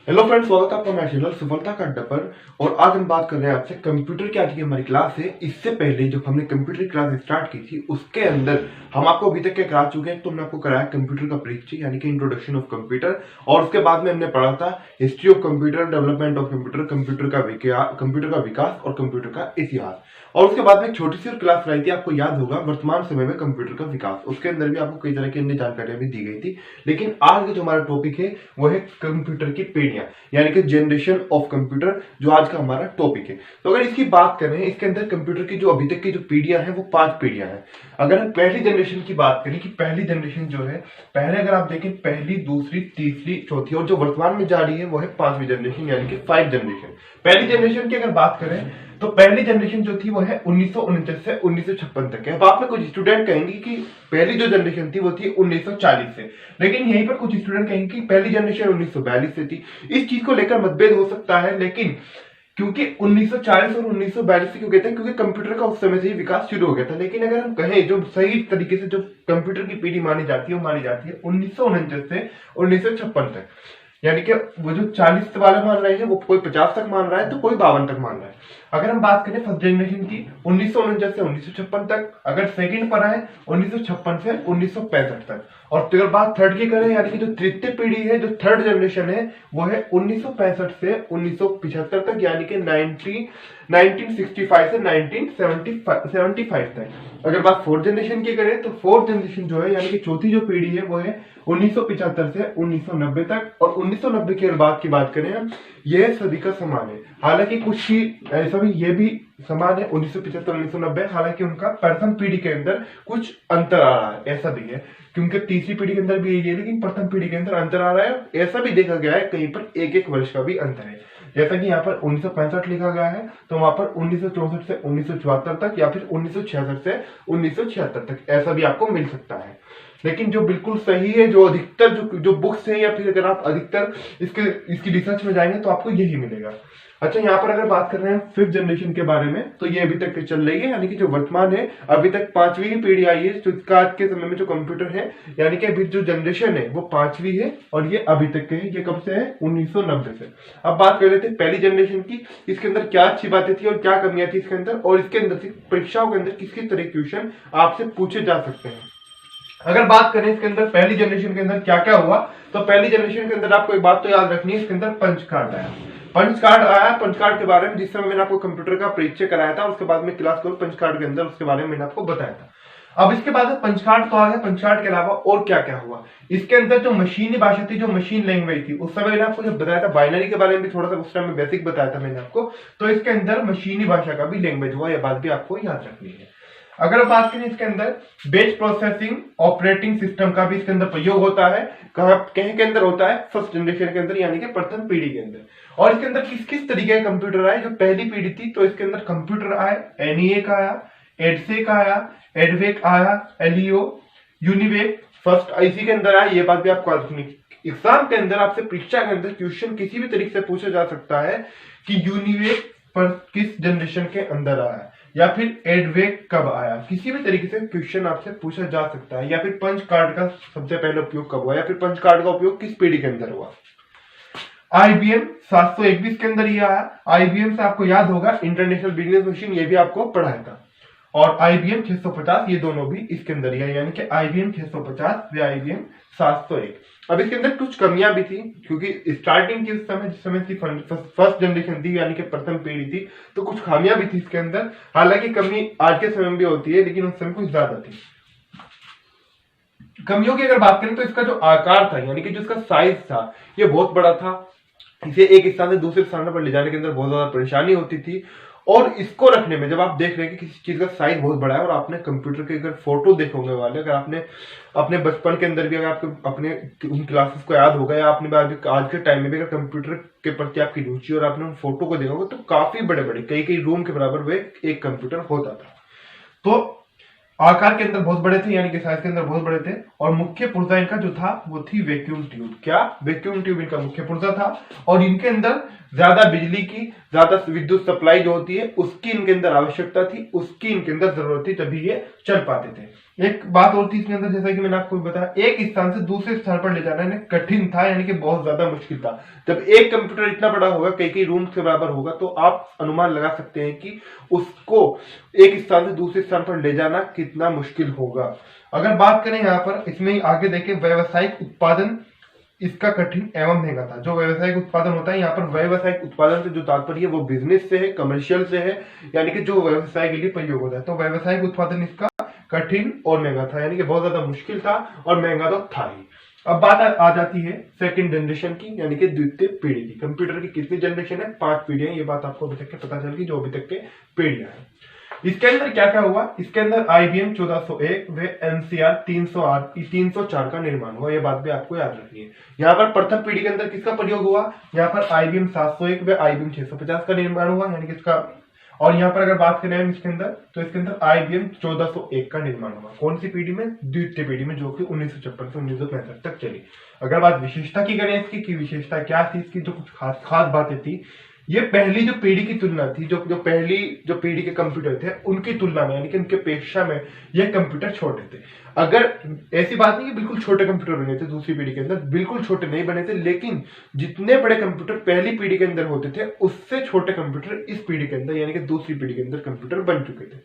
Hello friends, स्वागत है आपका मेरे चैनल सफलता का अड्डा पर। और आज हम बात कर रहे हैं आपसे कंप्यूटर की। आज की हमारी क्लास है। इससे पहले जब हमने कंप्यूटर क्लास स्टार्ट की थी उसके अंदर हम आपको अभी तक क्या करा चुके हैं। तो हमने आपको कराया कंप्यूटर का परिचय यानी कि इंट्रोडक्शन ऑफ कंप्यूटर, और उसके बाद में हमने पढ़ा था history of computer, development of computer, computer का विकास और कंप्यूटर का इतिहास। और उसके बाद में एक छोटी सी और क्लास कराई थी, आपको याद होगा, वर्तमान समय में कंप्यूटर का विकास। उसके अंदर भी आपको कई तरह की अन्य जानकारियां भी दी गई थी। लेकिन आज का जो हमारा टॉपिक है वो है कंप्यूटर की पीढ़ियां यानी कि जनरेशन ऑफ कंप्यूटर, जो आज का हमारा टॉपिक है। तो अगर इसकी बात करें, इसके अंदर कंप्यूटर की जो अभी तक की जो पीढ़ियां हैं वो 5 पीढ़ियां हैं। अगर हम पहली जनरेशन की बात करें कि पहली जनरेशन जो है, पहले अगर आप देखें पहली, दूसरी, तीसरी, चौथी, और जो वर्तमान में जा रही है वो है 5वीं जनरेशन यानी कि 5 जनरेशन। पहली जनरेशन की अगर बात करें तो पहली जनरेशन जो थी वो है 1949 से 1956 तक है। अब आप में कुछ स्टूडेंट कहेंगे कि पहली जो जनरेशन थी वो थी 1940 से, लेकिन यहीं पर कुछ स्टूडेंट कहेंगे कि पहली जनरेशन 1942 से थी। इस चीज को लेकर मतभेद हो सकता है, लेकिन क्योंकि 1940 और 1942 से क्यों कहते हैं, क्योंकि कंप्यूटर का उस समय से ही विकास शुरू हो गया था। लेकिन अगर हम कहें जो सही तरीके से जो कंप्यूटर की पीढ़ी मानी जाती है वो मानी जाती है 1949 से 1956 तक। यानी कि वो जो 40 वाले मान रहे हैं वो कोई 50 तक मान रहा है तो कोई 52 तक मान रहा है। अगर हम बात करें फर्स्ट जनरेशन की 1949 से 1956 तक, अगर सेकंड पर आए 1956 से 1965 तक, और अगर बात थर्ड की करें यानी कि जो तृतीय पीढ़ी है, जो थर्ड जनरेशन है, वो है 1965 से 1975 तक, यानी कि 1965 से 1975 तक। अगर बात फोर्थ जनरेशन की करें तो फोर्थ जनरेशन जो है यानी कि चौथी जो पीढ़ी है वो है 1975 से 1990 तक। और 1990 के बाद की बात करें हम, यह सभी का समान है। हालांकि कुछ ही ऐसा भी ये भी समान है 1975 1990, हालांकि उनका प्रथम पीढ़ी के अंदर कुछ अंतर आ रहा है, ऐसा भी है। क्योंकि तीसरी पीढ़ी के अंदर भी यही है, लेकिन प्रथम पीढ़ी के अंदर अंतर आ रहा है। ऐसा भी देखा गया है कहीं पर एक एक वर्ष का भी अंतर है। जैसा कि यहाँ पर 1965 लिखा गया है तो वहां पर 1964 से 1974 तक, या फिर 1966 से 1976 तक, ऐसा भी आपको मिल सकता है। लेकिन जो बिल्कुल सही है, जो अधिकतर जो बुक्स है, या फिर अगर आप अधिकतर इसकी रिसर्च में जाएंगे तो आपको यही मिलेगा। अच्छा, यहाँ पर अगर बात कर रहे हैं फिफ्थ जनरेशन के बारे में तो ये अभी तक चल रही है, यानी कि जो वर्तमान है अभी तक 5वीं ही पीढ़ी आई है। तो आज के समय में जो कंप्यूटर है यानी कि अभी जो जनरेशन है वो 5वीं है, और ये अभी तक के है। ये कब से है? 1990 से। अब बात कर लेते हैं पहली जनरेशन की। इसके अंदर क्या अच्छी बातें थी और क्या कमियां थी इसके अंदर, और इसके अंदर से परीक्षाओं के अंदर किस किस तरह के क्वेश्चन आपसे पूछे जा सकते हैं। अगर बात करें इसके अंदर पहली जनरेशन के अंदर क्या क्या हुआ, तो पहली जनरेशन के अंदर आपको एक बात तो याद रखनी है, इसके अंदर पंच कार्ड आया। पंच कार्ड आया, पंच कार्ड के बारे में जिस समय मैंने आपको कंप्यूटर का परिचय कराया था, उसके बाद में क्लास को पंच कार्ड के अंदर उसके बारे में मैंने आपको बताया था। अब इसके बाद पंच कार्ड तो आ गया, पंच कार्ड के अलावा और क्या क्या हुआ इसके अंदर, जो मशीनी भाषा थी, जो मशीन लैंग्वेज थी, उस समय मैंने आपको जब बताया था बाइनरी के बारे में भी थोड़ा सा उस टाइम में बेसिक बताया था मैंने आपको, तो इसके अंदर मशीनी भाषा का भी लैंग्वेज हुआ। यह बात भी आपको याद रखनी है। अगर बात करें इसके अंदर बेच प्रोसेसिंग ऑपरेटिंग सिस्टम का भी इसके अंदर प्रयोग होता है। कहीं के अंदर होता है? फर्स्ट जनरेशन के अंदर, यानी कि प्रथम पीढ़ी के अंदर। और इसके अंदर किस किस तरीके के कंप्यूटर आए? जो पहली पीढ़ी थी तो इसके अंदर कंप्यूटर आए, एनईए का आया, एडसे का आया, एडवेक आया, एलियो, यूनिवेक फर्स्ट आईसी के अंदर आया। ये बात भी आपको रखनी। एग्जाम के अंदर आपसे परीक्षा के अंदर क्वेश्चन किसी भी तरीके से पूछा जा सकता है कि यूनिवेक पर किस जनरेशन के अंदर आया, या फिर एडवेक कब आया। किसी भी तरीके से क्वेश्चन आपसे पूछा जा सकता है। या फिर पंच कार्ड का सबसे पहले उपयोग कब हुआ, या फिर पंच कार्ड का उपयोग किस पीढ़ी के अंदर हुआ। आईबीएम 721 के अंदर ये आया। आईबीएम से आपको याद होगा इंटरनेशनल बिजनेस मशीन, ये भी आपको पढ़ाया था। और आईबीएम 650, ये दोनों भी इसके अंदर ही है, यानी कि आईबीएम 650 व आईबीएम 701। अब इसके अंदर कुछ कमियां भी थी, क्योंकि स्टार्टिंग के समय जिस समय की फर्स्ट जनरेशन थी यानी कि प्रथम पीढ़ी थी, तो कुछ खामियां भी थी इसके अंदर। हालांकि कमी आज के समय में भी होती है, लेकिन उस समय कुछ ज्यादा थी। कमियों की अगर बात करें तो इसका जो आकार था यानी कि जो इसका साइज था ये बहुत बड़ा था। इसे एक स्थान से दूसरे स्थान पर ले जाने के अंदर बहुत ज्यादा परेशानी होती थी। और इसको रखने में, जब आप देख रहे हैं कि किसी चीज का साइज बहुत बड़ा है, और आपने कंप्यूटर के अगर फोटो देखोगे वाले, अगर आपने अपने बचपन के अंदर भी अगर आपको अपने उन क्लासेस को याद होगा, या आपने आज के टाइम में भी अगर कंप्यूटर के प्रति आपकी रुचि और आपने उन फोटो को देखोगे, तो काफी बड़े बड़े कई रूम के बराबर वे एक कंप्यूटर होता था। तो आकार के अंदर बहुत बड़े थे, यानी कि साइज के अंदर बहुत बड़े थे। और मुख्य पुर्जा इनका जो था वो थी वैक्यूम ट्यूब। क्या? वैक्यूम ट्यूब इनका मुख्य पुर्जा था। और इनके अंदर ज्यादा बिजली की, ज्यादा विद्युत सप्लाई जो होती है उसकी इनके अंदर आवश्यकता थी, उसकी इनके अंदर जरूरत थी, तभी ये चल पाते थे। एक बात और थी इसके अंदर, जैसा कि मैंने आपको बताया, एक स्थान से दूसरे स्थान पर ले जाना यानी कठिन था, यानी कि बहुत ज्यादा मुश्किल था। जब एक कंप्यूटर इतना बड़ा होगा, कई कई रूम के बराबर होगा, तो आप अनुमान लगा सकते हैं कि उसको एक स्थान से दूसरे स्थान पर ले जाना कितना मुश्किल होगा। अगर बात करें यहाँ पर, इसमें आगे देखें, व्यावसायिक उत्पादन इसका कठिन एवं महंगा था। जो व्यावसायिक उत्पादन होता है, यहाँ पर व्यावसायिक उत्पादन से जो तात्पर्य है वो बिजनेस से है, कमर्शियल से है, यानी कि जो व्यवसाय के लिए प्रयोग होता है। तो व्यावसायिक उत्पादन इसका कठिन और महंगा था, यानी कि बहुत ज्यादा मुश्किल था और महंगा तो था ही। अब बात आ जाती है सेकंड जनरेशन की, यानी कि द्वितीय पीढ़ी की। कंप्यूटर की कितनी जनरेशन है? 5 पीढ़ियां। ये बात आपको अभी तक के पता चल गई, जो अभी तक के पीढ़ियां है। इसके अंदर क्या क्या हुआ? इसके अंदर IBM 1401 व NCR 304 का निर्माण हुआ। ये बात भी आपको याद रखनी है। यहाँ पर प्रथम पीढ़ी के अंदर किसका प्रयोग हुआ? यहाँ पर IBM 701 व IBM 650 का निर्माण हुआ, यानी कि इसका। और यहाँ पर अगर बात करें हम इसके अंदर, तो इसके अंदर IBM 1401 का निर्माण हुआ। कौन सी पीढ़ी में? द्वितीय पीढ़ी में, जो कि 1956 से 1965 तक चली। अगर बात विशेषता की करें इसकी, कि विशेषता क्या थी इसकी, जो कुछ खास बातें थी, ये पहली जो पीढ़ी की तुलना थी, जो पहली जो पीढ़ी के कंप्यूटर थे उनकी तुलना में, यानी कि उनके अपेक्षा में ये कंप्यूटर छोटे थे। अगर ऐसी बात नहीं कि बिल्कुल छोटे कंप्यूटर बने थे दूसरी पीढ़ी के अंदर, बिल्कुल छोटे नहीं बने थे, लेकिन जितने बड़े कंप्यूटर पहली पीढ़ी के अंदर होते थे, उससे छोटे कंप्यूटर इस पीढ़ी के अंदर, यानी कि दूसरी पीढ़ी के अंदर कंप्यूटर बन चुके थे।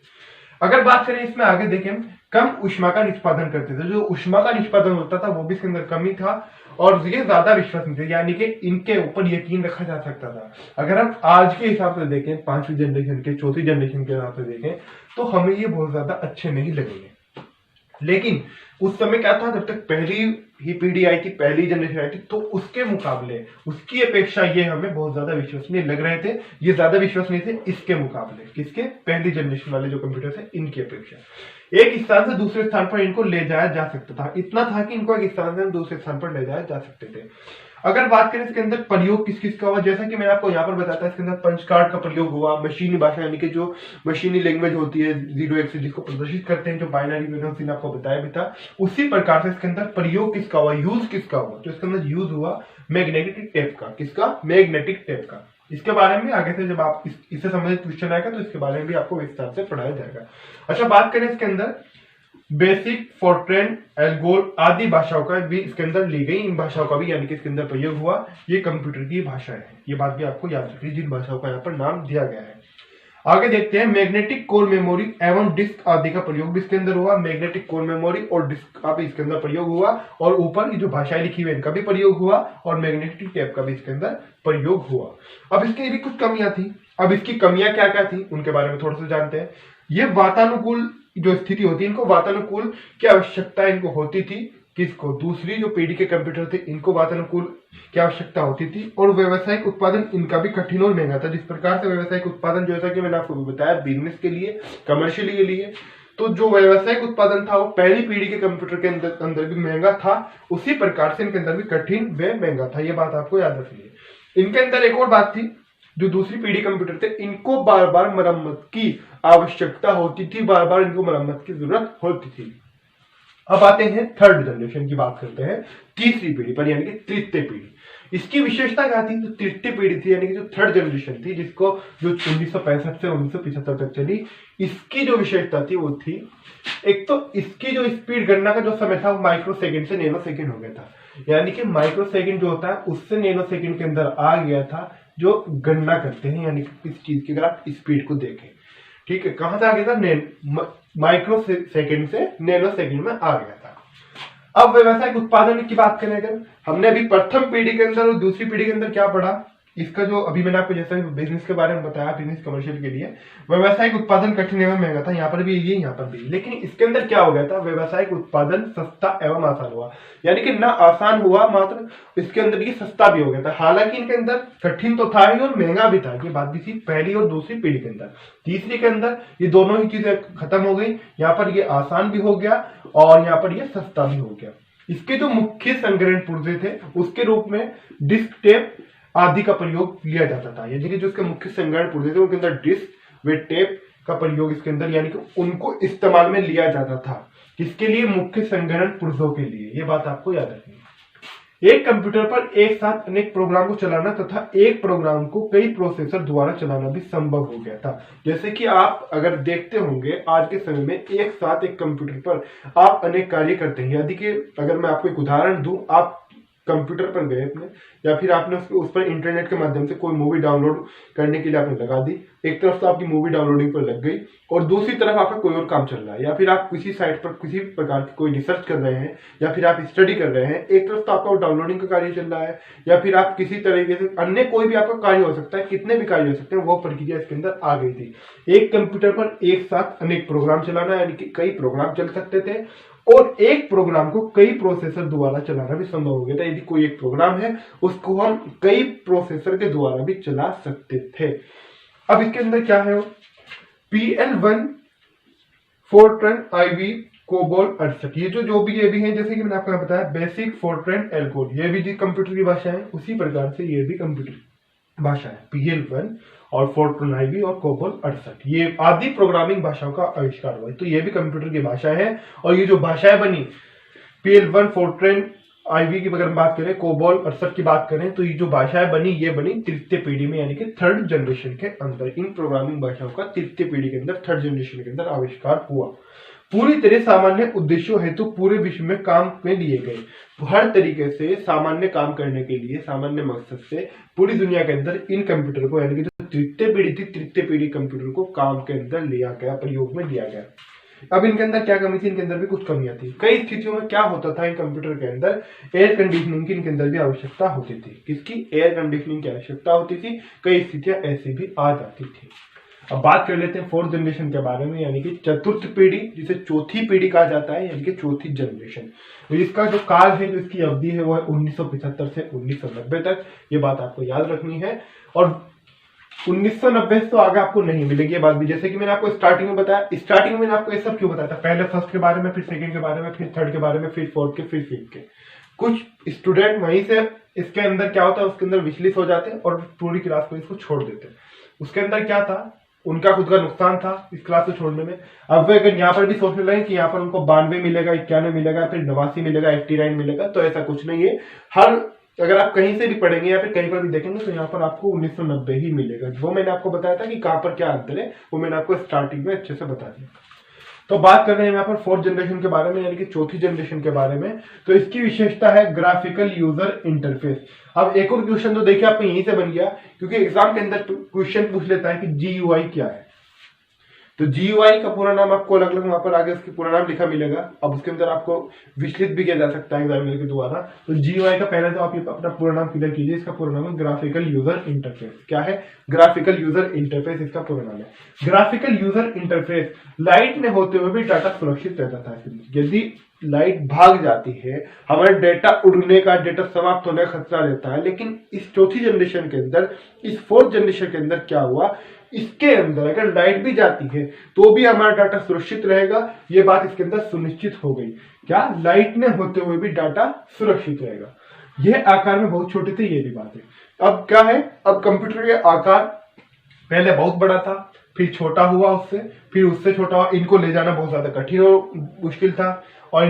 अगर बात करें इसमें आगे देखें, कम ऊष्मा का निष्पादन करते थे। जो ऊष्मा का निष्पादन होता था वो भी इसके अंदर कमी था, और ये ज्यादा विश्वसनीय थे, यानी कि इनके ऊपर यकीन रखा जा सकता था। अगर हम आज के हिसाब से देखें, 5वीं जनरेशन के, 4थी जनरेशन के हिसाब से देखें, तो हमें ये बहुत ज्यादा अच्छे नहीं लगेंगे। लेकिन उस समय क्या था, जब तक पहली ही पीढ़ी आई थी, पहली जनरेशन आई थी, तो उसके मुकाबले, उसकी अपेक्षा ये हमें बहुत ज्यादा विश्वसनीय लग रहे थे। ये ज्यादा विश्वसनीय थे इसके मुकाबले, किसके? पहली जनरेशन वाले जो कंप्यूटर थे इनकी अपेक्षा। एक स्थान से दूसरे स्थान पर इनको ले जाया जा सकता था, इतना था कि इनको एक स्थान से दूसरे स्थान पर ले जाया जा सकते थे। अगर बात करें इसके अंदर प्रयोग किस किस का हुआ, जैसा कि मैंने आपको यहाँ पर बताया था, इसके अंदर पंच कार्ड का प्रयोग हुआ, मशीनी भाषा, यानी कि जो मशीनी लैंग्वेज होती है 0-1 से जिसको प्रदर्शित करते हैं, जो बाइनरी मैंने आपको बताया भी था, उसी प्रकार से इसके अंदर प्रयोग किसका हुआ, यूज किसका हुआ? तो इसके अंदर यूज हुआ मैग्नेटिक टेप का। किसका? मैग्नेटिक टेप का। इसके बारे में आगे से जब आप इससे संबंधित क्वेश्चन आएगा तो इसके बारे में भी आपको विस्तार से पढ़ाया जाएगा। अच्छा, बात करें इसके अंदर बेसिक, फोर्ट्रेन, एल्गोर आदि भाषाओं का भी इसके अंदर ली गई, इन भाषाओं का भी यानी कि इसके अंदर प्रयोग हुआ। ये कंप्यूटर की भाषा है, ये बात भी आपको याद रखनी, जिन भाषाओं का यहाँ पर नाम दिया गया है। आगे देखते हैं, मैग्नेटिक कोर मेमोरी एवं डिस्क आदि का प्रयोग भी इसके अंदर हुआ। मैग्नेटिक कोर मेमोरी और डिस्क का भी इसके अंदर प्रयोग हुआ, और ऊपर ये जो भाषाएं लिखी हुई इनका भी प्रयोग हुआ, और मैग्नेटिक टेप का भी इसके अंदर प्रयोग हुआ। अब इसकी भी कुछ कमियां थी। अब इसकी कमियां क्या क्या थी उनके बारे में थोड़ा सा जानते हैं। ये वातानुकूल जो स्थिति होती है, इनको वातानुकूल की आवश्यकता इनको होती थी। किसको? दूसरी जो पीढ़ी के कंप्यूटर थे इनको वातानुकूल की आवश्यकता होती थी। और व्यवसायिक उत्पादन इनका भी कठिन और महंगा था। जिस प्रकार से व्यवसायिक उत्पादन, जैसा कि मैंने आपको बताया, बिजनेस के लिए, कमर्शियल के लिए, तो जो व्यवसायिक उत्पादन था वो पहली पीढ़ी के कंप्यूटर के अंदर भी महंगा था, उसी प्रकार से इनके अंदर भी कठिन व महंगा था। ये बात आपको याद रखनी है। इनके अंदर एक और बात थी, जो दूसरी पीढ़ी कंप्यूटर थे इनको बार बार मरम्मत की आवश्यकता होती थी, बार बार इनको मरम्मत की जरूरत होती थी। अब आते हैं थर्ड जनरेशन की बात करते हैं, तीसरी पीढ़ी पर, यानी कि तृतीय पीढ़ी। इसकी विशेषता क्या थी? जो तृतीय पीढ़ी थी, यानी कि जो थर्ड जनरेशन थी, जिसको जो 1965 से 1975 तक चली, इसकी जो विशेषता थी वो थी, एक तो इसकी जो स्पीड गणना का जो समय था वो माइक्रो सेकंड से नैनो सेकंड हो गया था। यानी कि माइक्रो सेकंड जो होता है उससे नैनो सेकंड के अंदर आ गया था, जो गणना करते हैं, यानी कि इस चीज की अगर आप स्पीड को देखें, ठीक है, कहां से आ गया था? माइक्रो सेकंड से नैनो सेकंड में आ गया था। अब व्यवसायिक उत्पादन की बात करें, अगर हमने अभी प्रथम पीढ़ी के अंदर और दूसरी पीढ़ी के अंदर क्या पढ़ा, इसका जो अभी मैंने आपको जैसा बिजनेस के बारे में बताया, बिजनेस कमर्शियल के लिए व्यावसायिक उत्पादन कठिन एवं महंगा था। यहाँ पर भी ये, यहाँ पर भी। लेकिन इसके अंदर क्या हो गया था? व्यवसायिक उत्पादन सस्ता एवं आसान हुआ। यानी कि ना आसान हुआ, मात्र इसके अंदर ये सस्ता भी हो गया था। हालांकि इनके अंदर कठिन तो था ही और महंगा भी था, ये बात भी थी पहली और दूसरी पीढ़ी के अंदर। तीसरी के अंदर ये दोनों ही चीजें खत्म हो गई। यहाँ पर ये आसान भी हो गया और यहाँ पर ये सस्ता भी हो गया। इसके जो मुख्य संग्रहण पुर्जे थे उसके रूप में डिस्क, टेप आदि का प्रयोग लिया जाता था। यानी कि जो इसके मुख्य संग्रहण पुर्जे थे उनके अंदर डिस्क व टेप का प्रयोग इसके अंदर, यानी कि उनको इस्तेमाल में लिया जाता था। किसके लिए? मुख्य संग्रहण पुर्जों के लिए। ये बात आपको याद रखनी है। एक कंप्यूटर पर एक साथ अनेक प्रोग्राम को चलाना तथा एक प्रोग्राम को कई प्रोसेसर द्वारा चलाना भी संभव हो गया था। जैसे कि आप अगर देखते होंगे आज के समय में एक साथ एक कंप्यूटर पर आप अनेक कार्य करते हैं। यदि कि अगर मैं आपको एक उदाहरण दूं, आप कंप्यूटर पर गए अपने, या फिर आपने उस पर इंटरनेट के माध्यम से कोई मूवी डाउनलोड करने के लिए आपने लगा दी। एक तरफ तो आपकी मूवी डाउनलोडिंग पर लग गई और दूसरी तरफ आपका कोई और काम चल रहा है, या फिर आप किसी साइट पर किसी प्रकार की कोई रिसर्च कर रहे हैं, या फिर आप स्टडी कर रहे हैं। एक तरफ तो आपका डाउनलोडिंग का कार्य चल रहा है, या फिर आप किसी तरीके से अन्य कोई भी आपका कार्य हो सकता है, कितने भी कार्य हो सकते हैं, वो प्रक्रिया इसके अंदर आ गई थी। एक कंप्यूटर पर एक साथ अनेक प्रोग्राम चलाना, यानी कि कई प्रोग्राम चल सकते थे और एक प्रोग्राम को कई प्रोसेसर द्वारा चलाना भी संभव हो गया था। यदि कोई एक प्रोग्राम है उसको हम कई प्रोसेसर के द्वारा भी चला सकते थे। अब इसके अंदर क्या है, PL1, फोर्ट्रन, आईवी, कोबोल, 68, ये जो भी ये भी है, जैसे कि मैंने आपको बताया बेसिक, फोर्ट्रन, एल्गोल, ये भी कंप्यूटर की भाषा है, उसी प्रकार से ये भी कंप्यूटर भाषा है। PL1 और फोर्ट्रन, आईवी और कोबोल, 68, ये आदि प्रोग्रामिंग भाषाओं का आविष्कार हुआ है। तो ये भी कंप्यूटर की भाषा है। और ये जो भाषाएं बनी, PL1, फोर्ट्रन, आईवी की अगर बात करें, कोबोल, 68 की बात करें, तो ये जो भाषाएं बनी, ये बनी तृतीय पीढ़ी में, यानी कि थर्ड जनरेशन के अंदर। इन प्रोग्रामिंग भाषाओं का तृतीय पीढ़ी के अंदर, थर्ड जनरेशन के अंदर आविष्कार हुआ। पूरी तरह सामान्य उद्देश्यों हेतु पूरे विश्व में काम में लिए गए। हर तरीके से सामान्य काम करने के लिए, सामान्य मकसद से पूरी दुनिया के अंदर इन कंप्यूटर को, यानी कि जो तृतीय पीढ़ी थी, तृतीय पीढ़ी कंप्यूटर को काम के अंदर लिया गया, प्रयोग में लिया गया। अब इनके अंदर क्या कमी थी, इनके अंदर भी कुछ कमियां थी। कई स्थितियों में क्या होता था, इन कंप्यूटर के अंदर एयर कंडीशनिंग की इनके अंदर भी आवश्यकता होती थी। किसकी? एयर कंडीशनिंग की आवश्यकता होती थी। कई स्थितियां ऐसी भी आ जाती थी। अब बात कर लेते हैं फोर्थ जनरेशन के बारे में, यानी कि चतुर्थ पीढ़ी, जिसे चौथी पीढ़ी कहा जाता है, यानी कि चौथी जनरेशन। तो इसका जो काल है, जो इसकी अवधि है, वो है 1975 से 1990 तक। ये बात आपको याद रखनी है। और 1990 से तो आगे आपको नहीं मिलेगी ये बात भी। जैसे कि मैंने आपको स्टार्टिंग में बताया, स्टार्टिंग में मैंने आपको ये सब क्यों बताया था, पहले फर्स्ट के बारे में, फिर सेकंड के बारे में, फिर थर्ड के बारे में, फिर फोर्थ के, फिर फिफ्थ के। कुछ स्टूडेंट वहीं से इसके अंदर क्या होता है, उसके अंदर विचलित हो जाते हैं और पूरी क्लास को इसको छोड़ देते हैं। उसके अंदर क्या था, उनका खुद का नुकसान था इस क्लास को छोड़ने में। अब वे अगर यहाँ पर भी सोचने लगे कि यहाँ पर उनको 92 मिलेगा, 91 मिलेगा, फिर 89 मिलेगा, 89 मिलेगा, तो ऐसा कुछ नहीं है। हर अगर आप कहीं से भी पढ़ेंगे या फिर कहीं पर भी देखेंगे तो यहाँ पर आपको 1990 ही मिलेगा। वो मैंने आपको बताया था कि कहाँ पर क्या अंतर है, वो मैंने आपको स्टार्टिंग में अच्छे से बता दिया। तो बात कर रहे हैं यहाँ पर फोर्थ जनरेशन के बारे में, यानी कि चौथी जनरेशन के बारे में। तो इसकी विशेषता है ग्राफिकल यूजर इंटरफेस। अब एक और क्वेश्चन तो देखिए आपको यहीं से बन गया, क्योंकि एग्जाम के अंदर क्वेश्चन पूछ लेता है कि GUI क्या है। तो GUI का पूरा नाम आपको अलग अलग वहां पर आगे उसके पूरा नाम लिखा मिलेगा। अब उसके अंदर आपको विचलित भी किया जा सकता है एग्जामिनर के द्वारा। तो GUI का पहले तो आप ये अपना पूरा नाम क्लियर कीजिए। इसका पूरा नाम है ग्राफिकल यूजर इंटरफेस। क्या है? ग्राफिकल यूजर इंटरफेस इसका पूरा नाम है। ग्राफिकल यूजर इंटरफेस लाइट में होते हुए भी डाटा सुरक्षित रहता था। यदि लाइट भाग जाती है, हमारा डेटा उड़ने का, डेटा समाप्त होने का खतरा रहता है। लेकिन इस चौथी जनरेशन के अंदर, इस फोर्थ जनरेशन के अंदर क्या हुआ, इसके अंदर अगर लाइट भी जाती है तो भी हमारा डाटा सुरक्षित रहेगा। ये बात इसके अंदर सुनिश्चित हो गई। क्या? लाइट में होते हुए भी डाटा सुरक्षित रहेगा। यह आकार में बहुत छोटे थे, ये भी बात है। अब क्या है, अब कंप्यूटर के आकार पहले बहुत बड़ा था, फिर छोटा हुआ उससे, फिर उससे छोटा हुआ। इनको ले जाना बहुत ज्यादा कठिन और मुश्किल था, और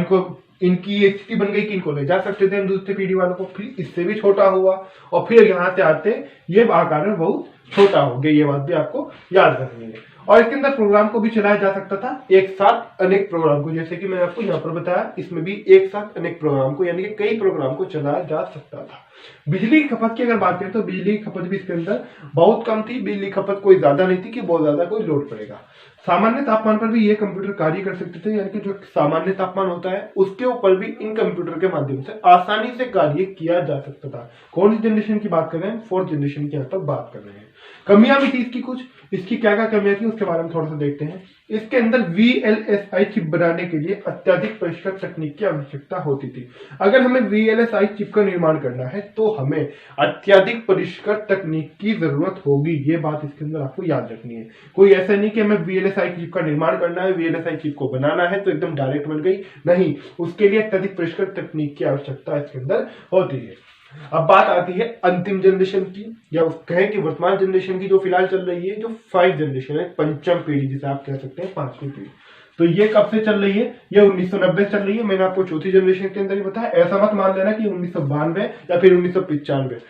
इनकी ये स्थिति बन गई कि इनको ले जा सकते थे हम दूसरी पीढ़ी वालों को। फिर इससे भी छोटा हुआ, और फिर यहाँ से आते ये आकार में बहुत छोटा हो गया। ये बात भी आपको याद रखनी है। और इसके अंदर प्रोग्राम को भी चलाया जा सकता था एक साथ अनेक प्रोग्राम को, जैसे कि मैंने आपको यहाँ पर बताया। इसमें भी एक साथ अनेक प्रोग्राम को, यानी कि कई प्रोग्राम को चलाया जा सकता था। बिजली की खपत की अगर बात करें तो बिजली की खपत भी इसके अंदर बहुत कम थी। बिजली की खपत कोई ज्यादा नहीं थी कि बहुत ज्यादा कोई लोड पड़ेगा। सामान्य तापमान पर भी ये कंप्यूटर कार्य कर सकते थे, यानी कि जो सामान्य तापमान होता है उसके ऊपर भी इन कंप्यूटर के माध्यम से आसानी से कार्य किया जा सकता था। कौन सी जनरेशन की बात कर रहे हैं? फोर्थ जनरेशन की यहाँ पर बात कर रहे हैं। कमियां भी थी इसकी कुछ। इसकी क्या क्या कमियां थी उसके बारे में थोड़ा सा देखते हैं। इसके अंदर VLSI चिप बनाने के लिए अत्यधिक परिष्कृत तकनीक की आवश्यकता होती थी। अगर हमें VLSI चिप का निर्माण करना है तो हमें अत्यधिक परिष्कृत तकनीक की जरूरत होगी। ये बात इसके अंदर आपको याद रखनी है। कोई ऐसा नहीं कि हमें VLSI चिप का निर्माण करना है, VLSI चिप को बनाना है तो एकदम डायरेक्ट बन गई, नहीं। उसके लिए अत्यधिक परिष्कृत तकनीक की आवश्यकता इसके अंदर होती है। अब बात आती है अंतिम जनरेशन की, या कहें कि वर्तमान जनरेशन की, जो फिलहाल चल रही है, जो 5 जनरेशन है, पंचम पीढ़ी जिसे आप कह सकते हैं, 5वीं पीढ़ी। तो ये कब से चल रही है, ये 1990 से चल रही है। मैंने आपको चौथी जनरेशन के अंदर ही बताया, ऐसा मत मान लेना कि 1992 या फिर 1995,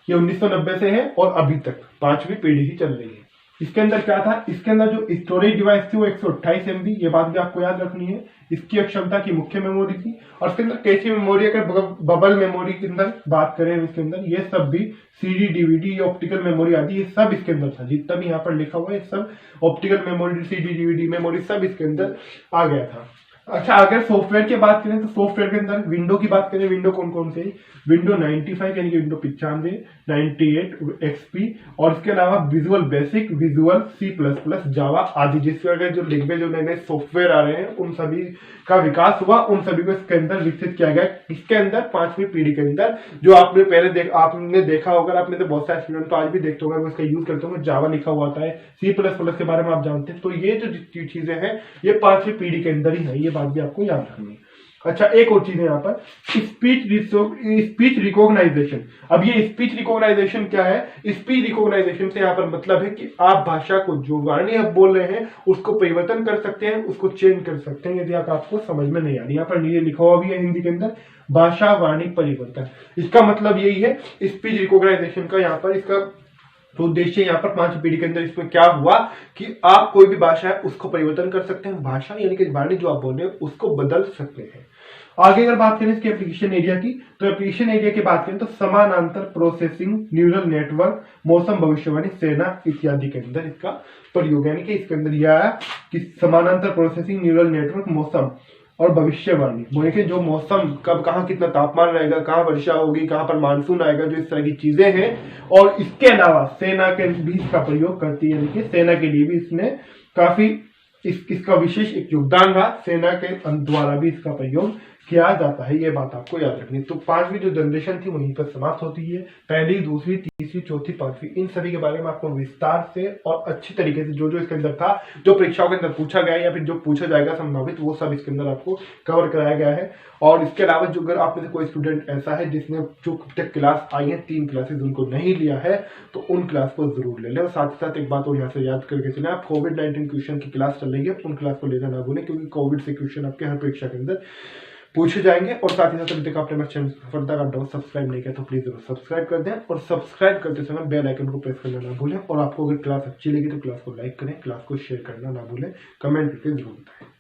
ये 1990 से है और अभी तक 5वीं पीढ़ी ही चल रही है। इसके अंदर क्या था, इसके अंदर जो स्टोरेज डिवाइस थी वो 128 MB, ये बात भी आपको याद रखनी है। इसकी क्षमता की मुख्य मेमोरी थी, और इसके अंदर कैसी मेमोरी, अगर बबल मेमोरी के अंदर बात करें इसके अंदर, ये सब भी CD DVD ऑप्टिकल मेमोरी आदि ये सब इसके अंदर था। जितना भी यहाँ पर लिखा हुआ है सब optical memory, CD DVD memory सब इसके अंदर आ गया था। अच्छा, अगर सॉफ्टवेयर की बात करें तो सॉफ्टवेयर के अंदर विंडो की बात करें, विंडो कौन कौन से, विंडो 95 यानी कि विंडो 95, 98 XP, और इसके अलावा विजुअल बेसिक, विजुअल C++, जावा आदि, जिसके अगर जो लैंग्वेज जो नए नए सॉफ्टवेयर आ रहे हैं उन सभी का विकास हुआ, उन सभी को इसके अंदर विकसित किया गया। इसके अंदर 5वीं पीढ़ी के अंदर जो आपने पहले आपने देखा होगा, आपने तो बहुत सारे स्टूडेंट तो आज भी देखते होंगे, इसका यूज करते होंगे, जावा लिखा हुआ आता है, C++ के बारे में आप जानते हैं। तो ये जो चीजें हैं ये 5वीं पीढ़ी के अंदर ही है, ये बात भी आपको याद रखनी है। अच्छा, एक और चीज है यहाँ पर, स्पीच रिकॉग्नाइजेशन। अब ये स्पीच रिकॉग्नाइजेशन क्या है, स्पीच रिकॉग्नाइजेशन से यहाँ पर मतलब है कि आप भाषा को जो वाणी आप बोल रहे हैं उसको परिवर्तन कर सकते हैं, उसको चेंज कर सकते हैं, यदि आपको समझ में नहीं आ रही। यहाँ पर ये लिखा हुआ भी है हिंदी के अंदर, भाषा वाणी परिवर्तन। इसका मतलब यही है स्पीच रिकॉग्नाइजेशन का। यहाँ पर इसका तो उद्देश्य यहाँ पर 5वीं पीढ़ी के अंदर इसमें क्या हुआ कि आप कोई भी भाषा है उसको परिवर्तन कर सकते हैं, भाषा यानी कि वाणी जो आप बोल रहे हैं उसको बदल सकते हैं। आगे अगर बात करें इसके एप्लीकेशन एरिया की, तो एप्लीकेशन एरिया की बात करें तो समानांतर प्रोसेसिंग, न्यूरल नेटवर्क, मौसम भविष्यवाणी, सेना इत्यादि के अंदर इसका प्रयोग, यानी कि इसके अंदर यह है कि समानांतर प्रोसेसिंग, न्यूरल नेटवर्क, मौसम और भविष्यवाणी, बोले कि जो मौसम कब कहाँ कितना तापमान रहेगा, कहाँ वर्षा होगी, कहाँ पर मानसून आएगा, जो इस तरह की चीजें हैं। और इसके अलावा सेना के भी इसका प्रयोग करती है, यानी कि सेना के लिए भी इसने काफी इसका विशेष एक योगदान रहा, सेना के द्वारा भी इसका प्रयोग किया जाता है, ये बात आपको याद रखनी है। तो 5वीं जो जनरेशन थी वहीं पर समाप्त होती है। पहली, दूसरी, तीसरी, चौथी, 5वीं, इन सभी के बारे में आपको विस्तार से और अच्छी तरीके से जो जो इसके अंदर था, जो परीक्षाओं के अंदर पूछा गया है या फिर जो पूछा जाएगा संभावित, वो सब इसके अंदर आपको कवर कराया गया है। और इसके अलावा जो अगर आप में से कोई स्टूडेंट ऐसा है जिसने जो तक क्लास आई है 3 क्लासेस उनको नहीं लिया है, तो उन क्लास को जरूर ले लें। और साथ ही साथ एक बात और यहाँ से याद करके चले, आप कोविड-19 क्वेश्चन की क्लास चल रही है, उन क्लास को लेना ना भूलें, क्योंकि कोविड से क्वेश्चन आपके हर परीक्षा के अंदर पूछे जाएंगे। और साथ ही साथ अभी तक आपने मेरे चैनल सफलता सब्सक्राइब नहीं किया तो प्लीज जरूर सब्सक्राइब कर दें, और सब्सक्राइब करते समय बेल आइकन को प्रेस करना ना भूलें। और आपको अगर क्लास अच्छी लगी तो क्लास को लाइक करें, क्लास को शेयर करना ना भूलें, कमेंट करके जरूर बताएं।